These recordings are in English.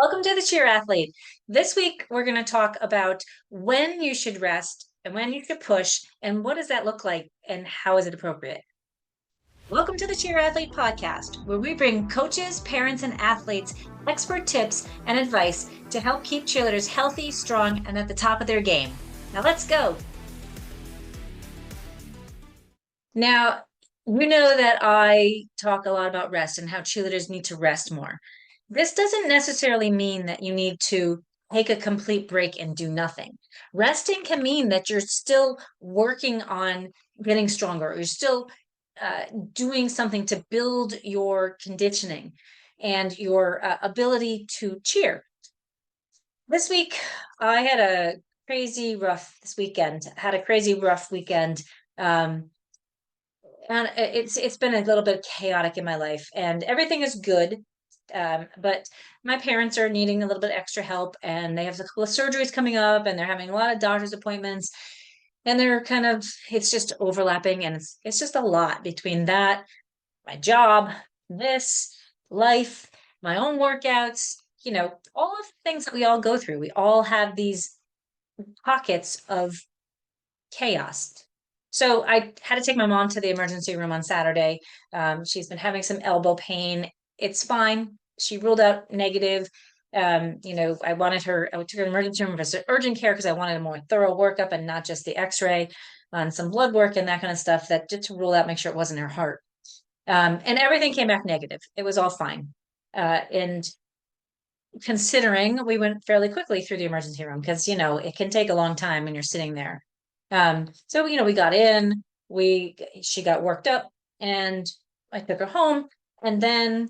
Welcome to the Cheer Athlete. This week, we're going to talk about when you should rest and when you should push, and what does that look like and how is it appropriate? Welcome to the Cheer Athlete podcast, where we bring coaches, parents, and athletes expert tips and advice to help keep cheerleaders healthy, strong, and at the top of their game. Now, let's go. Now, you know that I talk a lot about rest and how cheerleaders need to rest more. This doesn't necessarily mean that you need to take a complete break and do nothing. Resting can mean that you're still working on getting stronger. You're still doing something to build your conditioning and your ability to cheer. This week, I had a crazy rough this weekend. Had a crazy rough weekend. Um, and it's been a little bit chaotic in my life, and everything is good. But my parents are needing a little bit extra help, and they have a couple of surgeries coming up, and they're having a lot of doctor's appointments, and they're kind of it's just overlapping, and it's just a lot between that, my job, this life, my own workouts, all of the things that we all go through. We all have these pockets of chaos. So I had to take my mom to the emergency room on Saturday. She's been having some elbow pain. It's fine. She ruled out negative. I wanted her, I took her to the emergency room for urgent care because I wanted a more thorough workup and not just the x-ray on some blood work and that kind of stuff, that just to rule out, make sure it wasn't her heart. And everything came back negative. It was all fine. And considering we went fairly quickly through the emergency room because, it can take a long time when you're sitting there. So, we got in, she got worked up, and I took her home, and then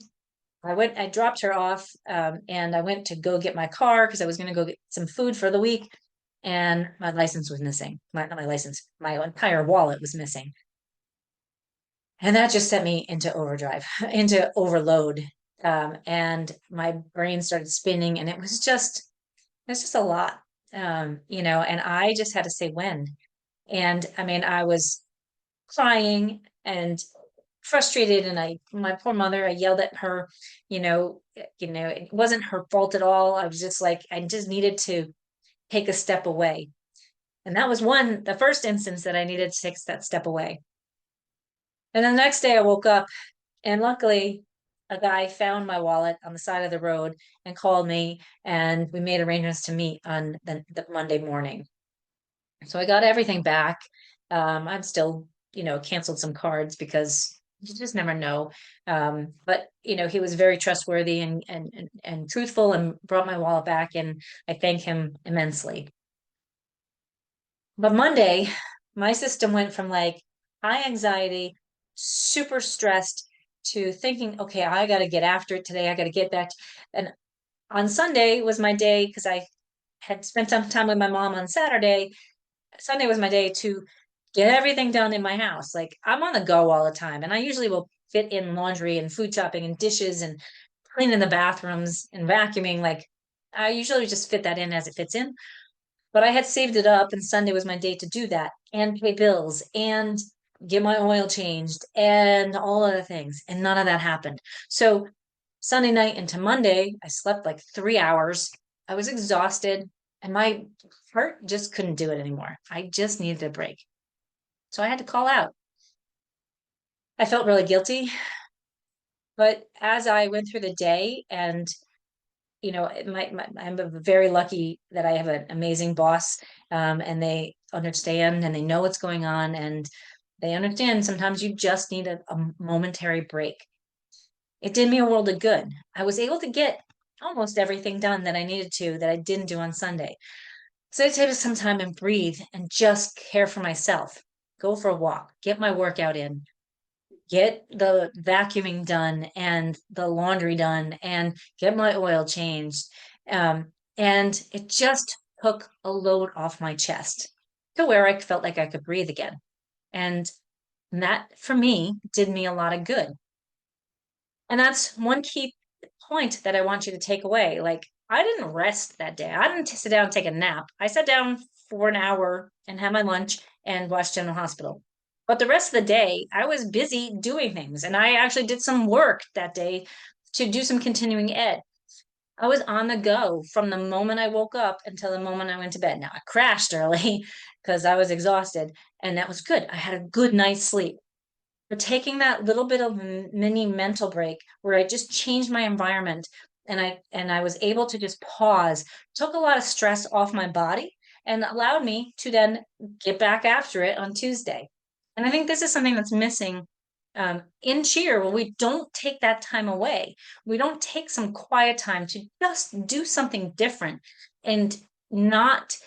I dropped her off, and I went to go get my car because I was going to go get some food for the week, and my license was missing. Not my license, my entire wallet was missing. And that just sent me into overdrive, into overload. And my brain started spinning, and it's just a lot. And I just had to say when. And I mean, I was crying and frustrated, and my poor mother, I yelled at her. It wasn't her fault at all. I was just like, I just needed to take a step away. And that was the first instance that I needed to take that step away. And then the next day I woke up, and luckily a guy found my wallet on the side of the road and called me, and we made arrangements to meet on the Monday morning. So I got everything back. I'm still, canceled some cards because you just never know. But he was very trustworthy and truthful, and brought my wallet back, and I thank him immensely. But Monday, my system went from like high anxiety, super stressed, to thinking, okay, I got to get after it today. I got to get back. And on Sunday was my day because I had spent some time with my mom on Saturday. Sunday was my day to get everything done in my house. Like, I'm on the go all the time, and I usually will fit in laundry and food shopping and dishes and cleaning the bathrooms and vacuuming. Like, I usually just fit that in as it fits in. But I had saved it up, and Sunday was my day to do that and pay bills and get my oil changed and all other things. And none of that happened. So Sunday night into Monday, I slept like 3 hours. I was exhausted, and my heart just couldn't do it anymore. I just needed a break. So I had to call out. I felt really guilty, but as I went through the day, and I'm very lucky that I have an amazing boss, and they understand and they know what's going on, and they understand sometimes you just need a momentary break. It did me a world of good. I was able to get almost everything done that I needed to that I didn't do on Sunday. So I take some time and breathe and just care for myself. Go for a walk, get my workout in, get the vacuuming done and the laundry done, and get my oil changed. And it just took a load off my chest to where I felt like I could breathe again. And that for me did me a lot of good. And that's one key point that I want you to take away. Like, I didn't rest that day. I didn't sit down and take a nap. I sat down for an hour and had my lunch and watched General Hospital. But the rest of the day, I was busy doing things. And I actually did some work that day to do some continuing ed. I was on the go from the moment I woke up until the moment I went to bed. Now I crashed early because I was exhausted, and that was good. I had a good night's sleep. But taking that little bit of mini mental break where I just changed my environment and I was able to just pause, took a lot of stress off my body and allowed me to then get back after it on Tuesday. And I think this is something that's missing in cheer where we don't take that time away. We don't take some quiet time to just do something different and not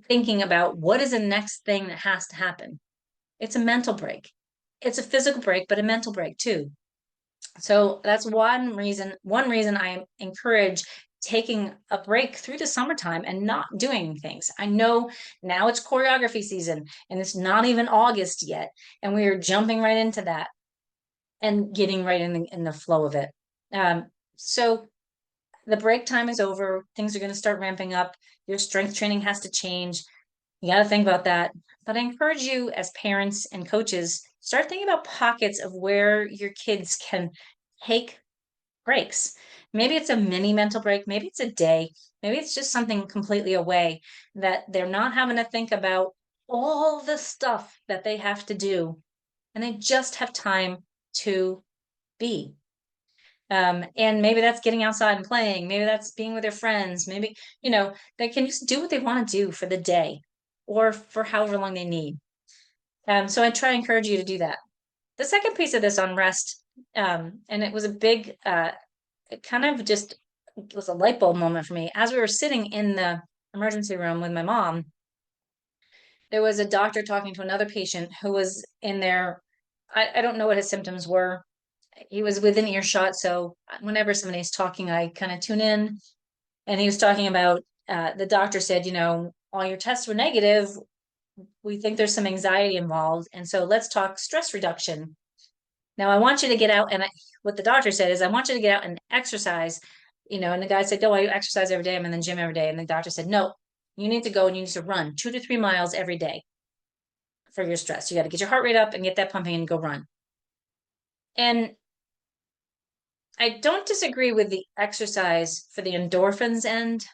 thinking about what is the next thing that has to happen. It's a mental break. It's a physical break, but a mental break too. So that's one reason I encourage taking a break through the summertime and not doing things. I know now it's choreography season and it's not even August yet, and we are jumping right into that and getting right in the flow of it. So the break time is over. Things are going to start ramping up. Your strength training has to change. You got to think about that. But I encourage you as parents and coaches, start thinking about pockets of where your kids can take breaks. Maybe it's a mini mental break, maybe it's a day, maybe it's just something completely away that they're not having to think about all the stuff that they have to do, and they just have time to be. And maybe that's getting outside and playing, maybe that's being with their friends, maybe, they can just do what they want to do for the day or for however long they need. So I try to encourage you to do that. The second piece of this on rest, and it was a big, it kind of just was a light bulb moment for me. As we were sitting in the emergency room with my mom, there was a doctor talking to another patient who was in there. I don't know what his symptoms were. He was within earshot. So whenever somebody's talking, I kind of tune in. And he was talking about, the doctor said, all your tests were negative. We think there's some anxiety involved. And so let's talk stress reduction. Now I want you to get out, and what the doctor said is, I want you to get out and exercise, and the guy said, "Oh, I exercise every day. I'm in the gym every day." And the doctor said, "No, you need to go and you need to run 2 to 3 miles every day for your stress. You got to get your heart rate up and get that pumping and go run." And I don't disagree with the exercise for the endorphins end,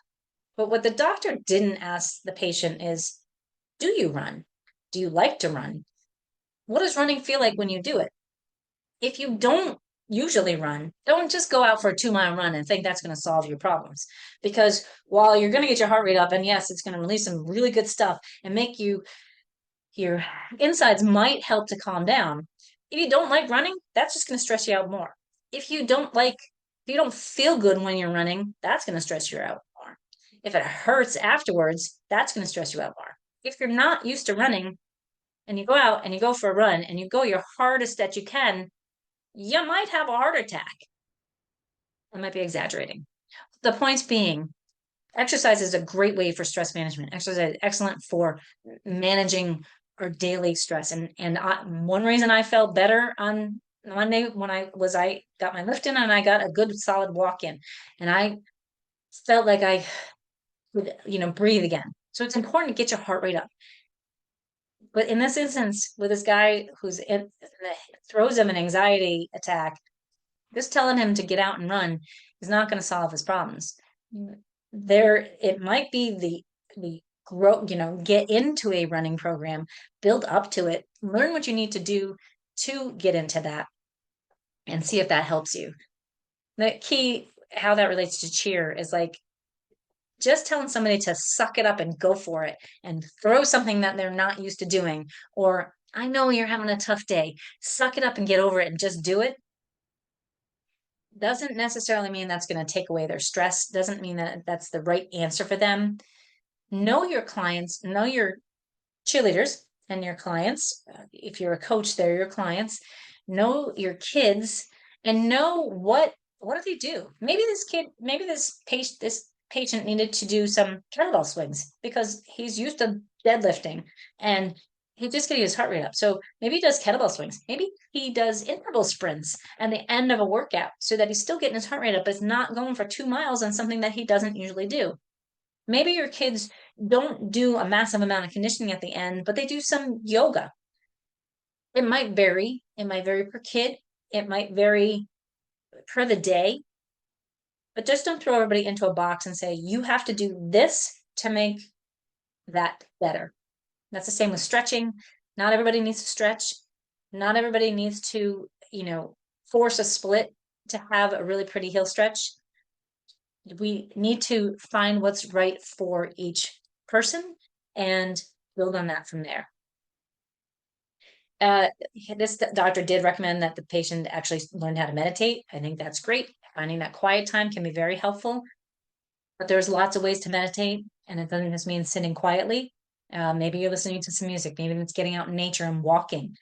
but what the doctor didn't ask the patient is, do you run? Do you like to run? What does running feel like when you do it? If you don't usually run, don't just go out for a 2 mile run and think that's going to solve your problems. Because while you're going to get your heart rate up, and yes, it's going to release some really good stuff and make your insides might help to calm down. If you don't like running, that's just going to stress you out more. If you don't feel good when you're running, that's going to stress you out more. If it hurts afterwards, that's going to stress you out more. If you're not used to running and you go out and you go for a run and you go your hardest that you can, you might have a heart attack. I might be exaggerating. The points being, exercise is a great way for stress management. Exercise is excellent for managing our daily stress. One reason I felt better on Monday when I got my lift in and I got a good solid walk in, and I felt like I could, breathe again. So it's important to get your heart rate up. But in this instance, with this guy who's in the throes of an anxiety attack, just telling him to get out and run is not going to solve his problems. It might be the grow, get into a running program, build up to it, learn what you need to do to get into that, and see if that helps you. The key, how that relates to cheer, is like just telling somebody to suck it up and go for it and throw something that they're not used to doing. Or, I know you're having a tough day, suck it up and get over it and just do it. Doesn't necessarily mean that's going to take away their stress, doesn't mean that that's the right answer for them. Know your clients, know your cheerleaders and your clients. If you're a coach, they're your clients. Know your kids and know what do they do? Maybe this patient needed to do some kettlebell swings because he's used to deadlifting and he's just getting his heart rate up. So maybe he does kettlebell swings. Maybe he does interval sprints at the end of a workout so that he's still getting his heart rate up, but it's not going for 2 miles on something that he doesn't usually do. Maybe your kids don't do a massive amount of conditioning at the end, but they do some yoga. It might vary. It might vary per kid. It might vary per the day. but just don't throw everybody into a box and say, you have to do this to make that better. That's the same with stretching. Not everybody needs to stretch. Not everybody needs to, force a split to have a really pretty heel stretch. We need to find what's right for each person and build on that from there. Uh, this doctor did recommend that the patient actually learn how to meditate. I think that's great. Finding that quiet time can be very helpful, but there's lots of ways to meditate, and it doesn't just mean sitting quietly. Maybe you're listening to some music, maybe it's getting out in nature and walking.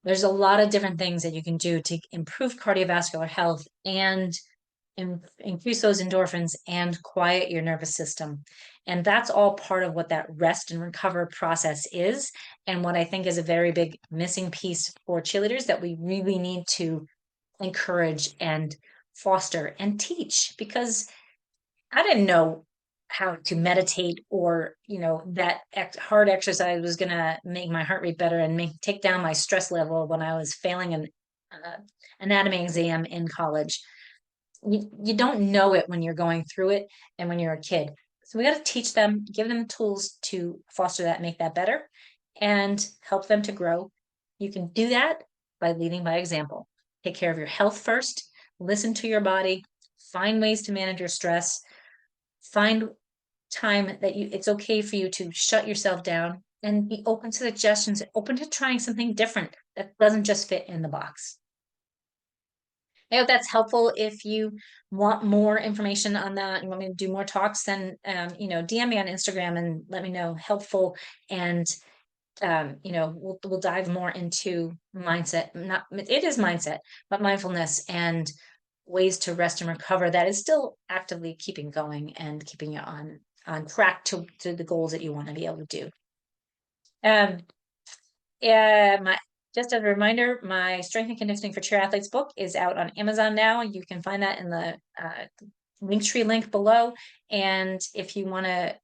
There's a lot of different things that you can do to improve cardiovascular health and increase those endorphins and quiet your nervous system. And that's all part of what that rest and recover process is. And what I think is a very big missing piece for cheerleaders that we really need to encourage and foster and teach, because I didn't know how to meditate, or that hard exercise was going to make my heart rate better and take down my stress level when I was failing an anatomy exam in college. You don't know it when you're going through it and when you're a kid. So we got to teach them, give them tools to foster that, make that better, and help them to grow. You can do that by leading by example. Take care of your health first, listen to your body, find ways to manage your stress, find time that it's okay for you to shut yourself down and be open to suggestions, open to trying something different that doesn't just fit in the box. I hope that's helpful. If you want more information on that and want me to do more talks, then DM me on Instagram and let me know. Helpful, and we'll dive more into mindset. Not it is mindset, but mindfulness and ways to rest and recover that is still actively keeping going and keeping you on track to the goals that you want to be able to do. My just as a reminder, my Strength and Conditioning for Chair Athletes book is out on Amazon now. You can find that in the Linktree link below. And if you want to,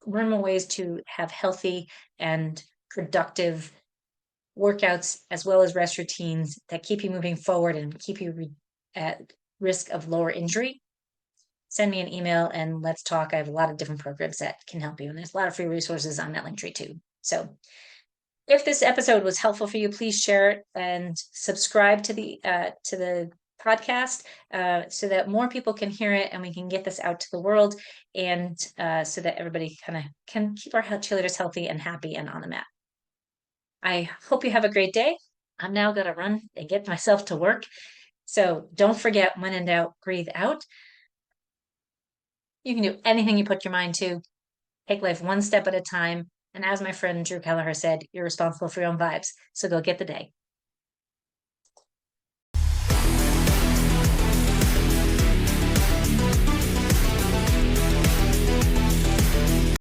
learn more ways to have healthy and productive workouts as well as rest routines that keep you moving forward and keep you at risk of lower injury, send me an email and let's talk. I have a lot of different programs that can help you, and there's a lot of free resources on that Linktree too. So if this episode was helpful for you, please share it and subscribe to the podcast so that more people can hear it and we can get this out to the world, and so that everybody kind of can keep our cheerleaders healthy and happy and on the mat. I hope you have a great day. I'm now going to run and get myself to work. So don't forget, when in doubt, breathe out. You can do anything you put your mind to. Take life one step at a time. And as my friend Drew Kelleher said, you're responsible for your own vibes. So go get the day.